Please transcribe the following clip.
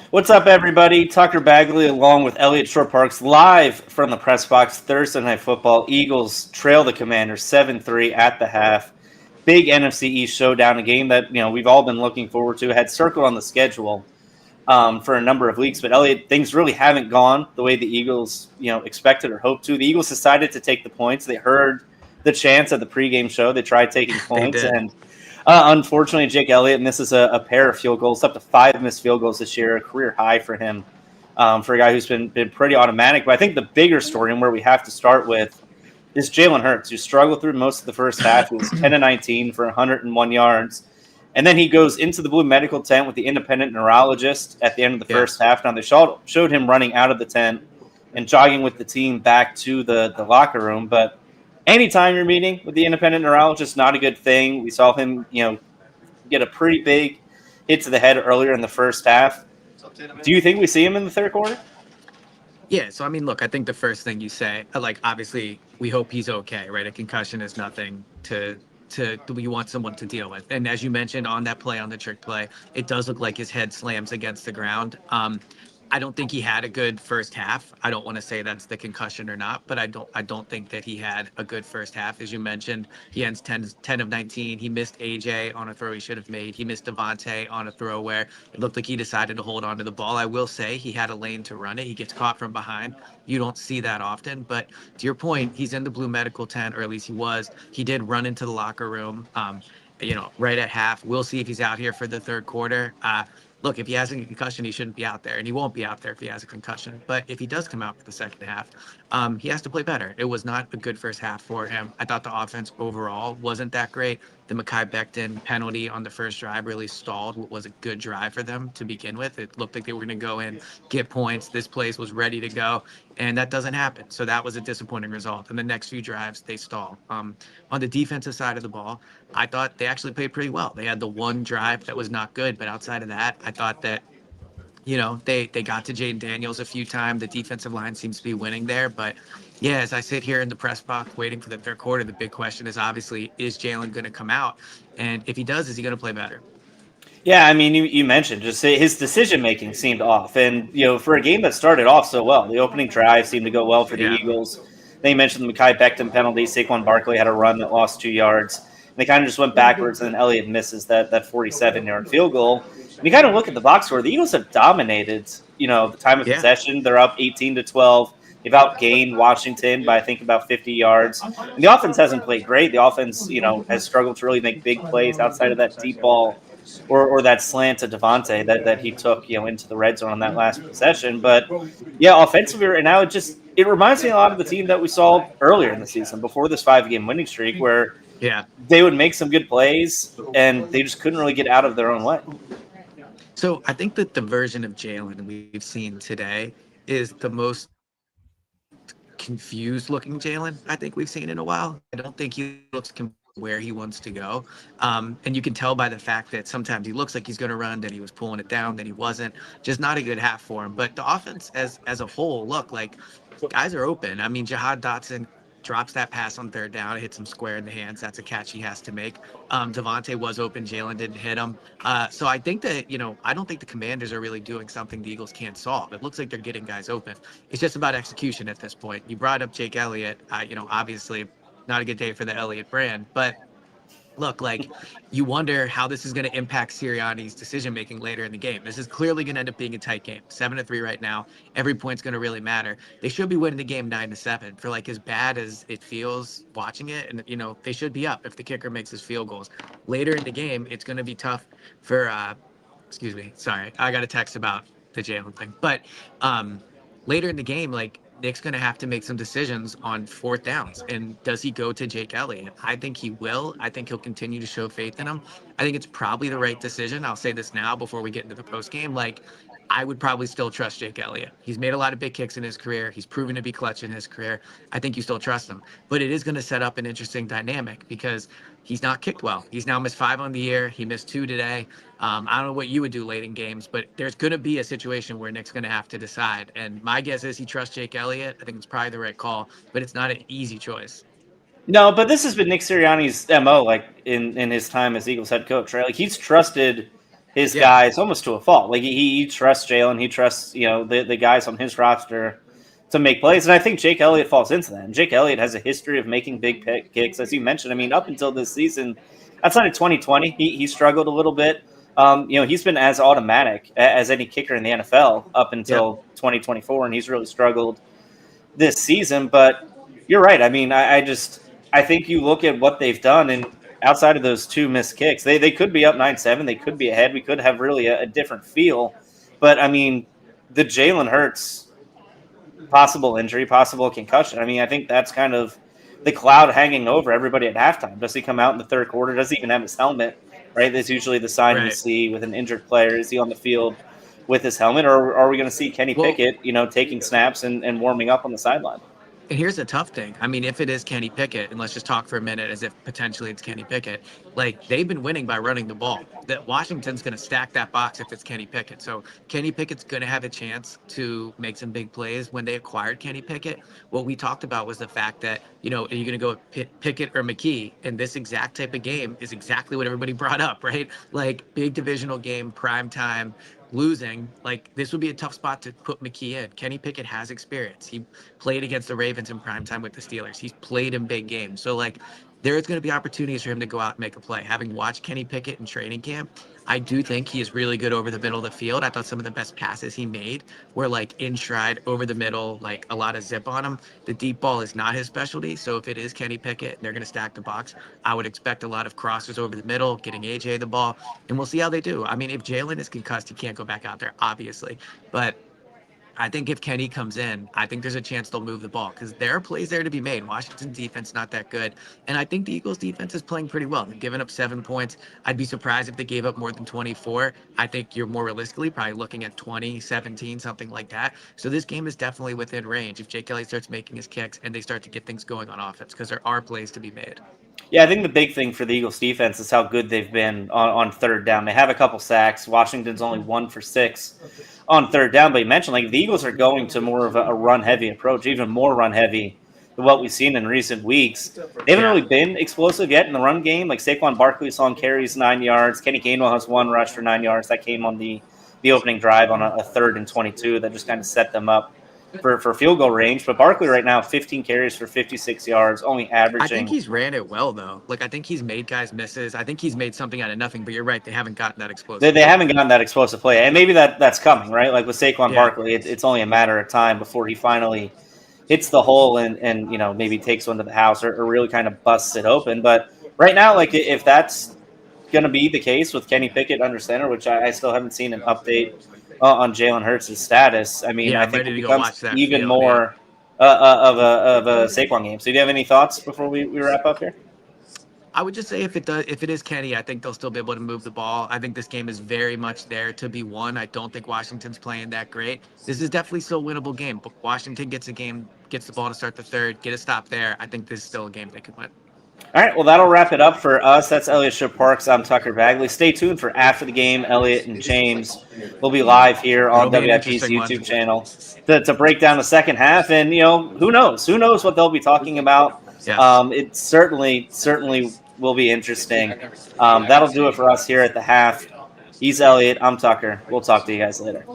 What's up, everybody? Tucker Bagley along with Eliot Shorr-Parks live from the press box. Thursday Night Football. Eagles trail the Commanders 7-3 at the half. Big NFC East showdown, a game that we've all been looking forward to. Had circled on the schedule for a number of weeks, but Eliot, things really haven't gone the way the Eagles expected or hoped to. The Eagles decided to take the points. They heard the chants at the pregame show. They tried taking They points, did. and unfortunately, Jake Elliott misses a pair of field goals, up to 5 missed field goals this year, a career high for him, for a guy who's been pretty automatic. But I think the bigger story and where we have to start with is Jalen Hurts, who struggled through most of the first half. He was 10 of 19 for 101 yards. And then he goes into the blue medical tent with the independent neurologist at the end of the first half. Now, they showed him running out of the tent and jogging with the team back to the locker room. But anytime you're meeting with the independent neurologist, not a good thing. We saw him, get a pretty big hit to the head earlier in the first half. Do you think we see him in the third quarter? Yeah, so I mean, look, I think the first thing you say, like, obviously, we hope he's okay, right? A concussion is nothing to you want someone to deal with. And as you mentioned on that play, on the trick play, it does look like his head slams against the ground. I don't think he had a good first half. I don't want to say that's the concussion or not, but I don't think that he had a good first half. As you mentioned, he ends 10 of 19. He missed AJ on a throw he should have made. He missed Devontae on a throw where it looked like he decided to hold on to the ball. I will say he had a lane to run it. He gets caught from behind. You don't see that often, but to your point, he's in the blue medical tent, or at least he was. He did run into the locker room. Right at half. We'll see if he's out here for the third quarter. Look, if he has a concussion, he shouldn't be out there, and he won't be out there if he has a concussion. But if he does come out for the second half, he has to play better. It was not a good first half for him. I thought the offense overall wasn't that great. The Mekhi Becton penalty on the first drive really stalled what was a good drive for them to begin with. It looked like they were going to go in, get points. This place was ready to go, and that doesn't happen. So that was a disappointing result. And the next few drives, they stall. On the defensive side of the ball, I thought they actually played pretty well. They had the one drive that was not good, but outside of that, I thought that they got to Jaden Daniels a few times. The defensive line seems to be winning there. But yeah, as I sit here in the press box waiting for the third quarter, the big question is obviously, is Jalen going to come out? And if he does, is he going to play better? Yeah, I mean, you mentioned just his decision making seemed off, and for a game that started off so well, the opening drive seemed to go well for the Yeah. Eagles. Then you mentioned the Mekhi Becton penalty. Saquon Barkley had a run that lost 2 yards. And they kind of just went backwards, and then Elliott misses that 47-yard field goal. And you kind of look at the box score. The Eagles have dominated, the time of Yeah. possession. They're up 18-12. They've outgained Washington by I think about 50 yards. And the offense hasn't played great. The offense, has struggled to really make big plays outside of that deep ball or that slant to Devontae that he took into the red zone on that last possession. But yeah, offensively right now it reminds me a lot of the team that we saw earlier in the season before this 5-game winning streak where Yeah. they would make some good plays and they just couldn't really get out of their own way. So I think that the version of Jalen we've seen today is the most confused looking Jalen I think we've seen in a while. I don't think he looks where he wants to go. And you can tell by the fact that sometimes he looks like he's going to run, then he was pulling it down, then he wasn't. Just not a good half for him. But the offense as a whole, look, like guys are open. I mean, Jahad Dotson drops that pass on third down, hits him square in the hands. That's a catch he has to make. Devontae was open. Jalen didn't hit him. So I think that, I don't think the Commanders are really doing something the Eagles can't solve. It looks like they're getting guys open. It's just about execution at this point. You brought up Jake Elliott. Obviously not a good day for the Elliott brand, but look, like you wonder how this is going to impact Sirianni's decision making later in the game. This is clearly going to end up being a tight game, 7-3 right now. Every point's going to really matter. They should be winning the game 9-7. For like as bad as it feels watching it, and they should be up if the kicker makes his field goals. Later in the game, it's going to be tough for. Excuse me, sorry, I got a text about the Jalen thing, but later in the game, like Nick's going to have to make some decisions on fourth downs. And does he go to Jake Elliott? I think he will. I think he'll continue to show faith in him. I think it's probably the right decision. I'll say this now before we get into the post game. Like, I would probably still trust Jake Elliott. He's made a lot of big kicks in his career. He's proven to be clutch in his career. I think you still trust him. But it is going to set up an interesting dynamic because he's not kicked well. He's now missed 5 on the year. He missed 2 today. I don't know what you would do late in games, but there's going to be a situation where Nick's going to have to decide. And my guess is he trusts Jake Elliott. I think it's probably the right call, but it's not an easy choice. No, but this has been Nick Sirianni's MO, like in his time as Eagles head coach, right? Like he's trusted his guys almost to a fault. Like he trusts Jalen, he trusts the guys on his roster to make plays, and I think Jake Elliott falls into that. And Jake Elliott has a history of making big kicks, as you mentioned. I mean, up until this season, outside of 2020, he struggled a little bit. He's been as automatic as any kicker in the NFL up until 2024, and he's really struggled this season. But you're right. I mean, I think you look at what they've done, and outside of those two missed kicks, they could be up 9-7. They could be ahead. We could have really a different feel. But, I mean, the Jalen Hurts possible injury, possible concussion. I mean, I think that's kind of the cloud hanging over everybody at halftime. Does he come out in the third quarter? Does he even have his helmet? Right? That's usually the sign you see with an injured player. Is he on the field with his helmet, or are we going to see Kenny Pickett, taking snaps and warming up on the sideline? And here's the tough thing. I mean, if it is Kenny Pickett, and let's just talk for a minute as if potentially it's Kenny Pickett, like they've been winning by running the ball. That Washington's going to stack that box if it's Kenny Pickett. So Kenny Pickett's going to have a chance to make some big plays. When they acquired Kenny Pickett, what we talked about was the fact that, are you going to go Pickett or McKee? And this exact type of game is exactly what everybody brought up, right? Like big divisional game, prime time, losing, like this would be a tough spot to put McKee in. Kenny Pickett has experience. He played against the Ravens in primetime with the Steelers. He's played in big games. So like there's going to be opportunities for him to go out and make a play. Having watched Kenny Pickett in training camp, I do think he is really good over the middle of the field. I thought some of the best passes he made were like in stride over the middle, like a lot of zip on him. The deep ball is not his specialty. So if it is Kenny Pickett and they're going to stack the box, I would expect a lot of crosses over the middle, getting AJ the ball, and we'll see how they do. I mean, if Jalen is concussed, he can't go back out there, obviously. But I think if Kenny comes in, I think there's a chance they'll move the ball because there are plays there to be made. Washington's defense not that good. And I think the Eagles defense is playing pretty well. They've given up 7 points. I'd be surprised if they gave up more than 24. I think you're more realistically probably looking at 20, 17, something like that. So this game is definitely within range if Jake Elliott starts making his kicks and they start to get things going on offense because there are plays to be made. Yeah, I think the big thing for the Eagles defense is how good they've been on third down. They have a couple sacks. Washington's only 1 for 6 on third down. But you mentioned, like, the Eagles are going to more of a run-heavy approach, even more run-heavy than what we've seen in recent weeks. They haven't really been explosive yet in the run game. Like, Saquon Barkley saw carries 9 yards. Kenny Gainwell has 1 rush for 9 yards. That came on the opening drive on a 3rd and 22. That just kind of set them up for field goal range. But Barkley right now, 15 carries for 56 yards, only averaging. I think he's ran it well, though. Like, I think he's made guys misses. I think he's made something out of nothing. But you're right. They haven't gotten that explosive. They haven't gotten that explosive play. And maybe that's coming, right? Like with Saquon Barkley, it's only a matter of time before he finally hits the hole and maybe takes one to the house or really kind of busts it open. But right now, like if that's going to be the case with Kenny Pickett under center, which I still haven't seen an update on Jalen Hurts' status. I mean, I think it becomes even more of a Saquon game. So do you have any thoughts before we wrap up here? I would just say if it is Kenny, I think they'll still be able to move the ball. I think this game is very much there to be won. I don't think Washington's playing that great. This is definitely still a winnable game. But Washington gets the ball to start the third, get a stop there. I think this is still a game they could win. All right, well, that'll wrap it up for us. That's Eliot Shorr-Parks. I'm Tucker Bagley. Stay tuned for After the Game. Eliot and James will be live here on WIP's YouTube channel to break down the second half. And, who knows? Who knows what they'll be talking about? Yeah. It certainly will be interesting. That'll do it for us here at the half. He's Eliot. I'm Tucker. We'll talk to you guys later.